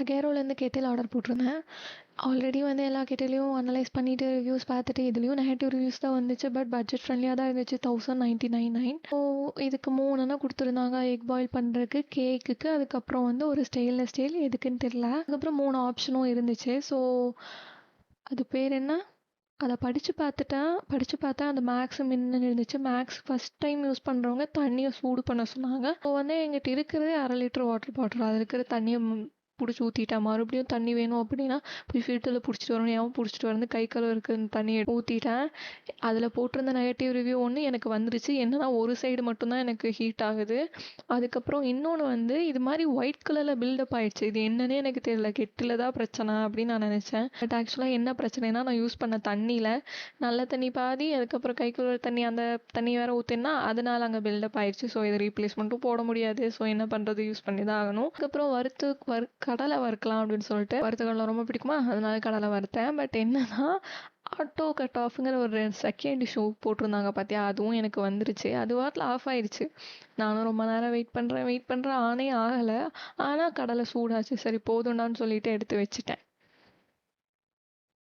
அகேரோலேருந்து Kettle order போட்டிருந்தேன். Already வந்து எல்லா கெட்டிலையும் அனலைஸ் பண்ணிவிட்டு ரிவ்யூஸ் பார்த்துட்டு இதுலேயும் நெகட்டிவ் ரிவ்யூஸ் தான் வந்துச்சு. பட் பட்ஜெட் ஃப்ரெண்ட்லியாக தான் இருந்துச்சு. 1099. ஸோ இதுக்கு 3 கொடுத்துருந்தாங்க. எக் பாயில் பண்ணுறதுக்கு, கேக்குக்கு, அதுக்கப்புறம் வந்து ஒரு ஸ்டெயின்லெஸ் ஸ்டீல் எதுக்குன்னு தெரியல. அதுக்கப்புறம் 3 ஆப்ஷனும் இருந்துச்சு. ஸோ அது பேர் என்ன, அதை படித்து பார்த்தா அந்த மேக்ஸ் மின்னு இருந்துச்சு. மேக்ஸ் ஃபஸ்ட் டைம் யூஸ் பண்ணுறவங்க தண்ணியை சூடு பண்ண சொன்னாங்க. ஸோ வந்து எங்கிட்ட இருக்கிறதே 1/2 லிட்டர் வாட்டர் பாட்டில். அதில் இருக்கிற தண்ணியை பிடிச்சி ஊற்றிட்டேன். மறுபடியும் தண்ணி வேணும் அப்படின்னா போய் ஃபில்டரில் பிடிச்சிட்டு வரணும். ஏன் பிடிச்சிட்டு வந்து கை கழுவ இருக்கிற தண்ணியை ஊற்றிட்டேன். அதில் போட்டிருந்த நெகட்டிவ் ரிவ்யூ ஒன்று எனக்கு வந்துருச்சு. என்னன்னா ஒரு சைடு மட்டும்தான் எனக்கு ஹீட் ஆகுது. அதுக்கப்புறம் இன்னொன்று வந்து இது மாதிரி ஒயிட் கலரில் பில்டப் ஆயிடுச்சு. இது என்னன்னே எனக்கு தெரியல. கெட்டில் தான் பிரச்சனை அப்படின்னு நான் நினச்சேன். பட் ஆக்சுவலாக என்ன பிரச்சனைனா, நான் யூஸ் பண்ண தண்ணியில் நல்ல தண்ணி பாதி, அதுக்கப்புறம் கை கழுவுற தண்ணி, அந்த தண்ணி வேறு ஊற்றினா அதனால அங்கே பில்டப் ஆயிடுச்சு. ஸோ இது ரீப்ளேஸ்மெண்ட்டும் போட முடியாது. ஸோ என்ன பண்ணுறது, யூஸ் பண்ணி தான் ஆகணும். அதுக்கப்புறம் கடலை வறுக்கலாம் அப்படின்னு சொல்லிட்டு, வறுத்த கடலை ரொம்ப பிடிக்குமா, அதனால கடலை வறுத்தேன். பட் என்னன்னா ஆட்டோ கட் ஆஃப்ங்கிற ஒரு செகண்ட் இஷ்யூ போட்டிருந்தாங்க பார்த்தியா, அதுவும் எனக்கு வந்துருச்சு. அது வாட்டில் ஆஃப் ஆயிடுச்சு. நானும் ரொம்ப நேரம் வெயிட் பண்ணுறேன், ஆனே ஆகலை. ஆனால் கடலை சூடாச்சு. சரி போதும்டான்னு சொல்லிட்டு எடுத்து வச்சுட்டேன்.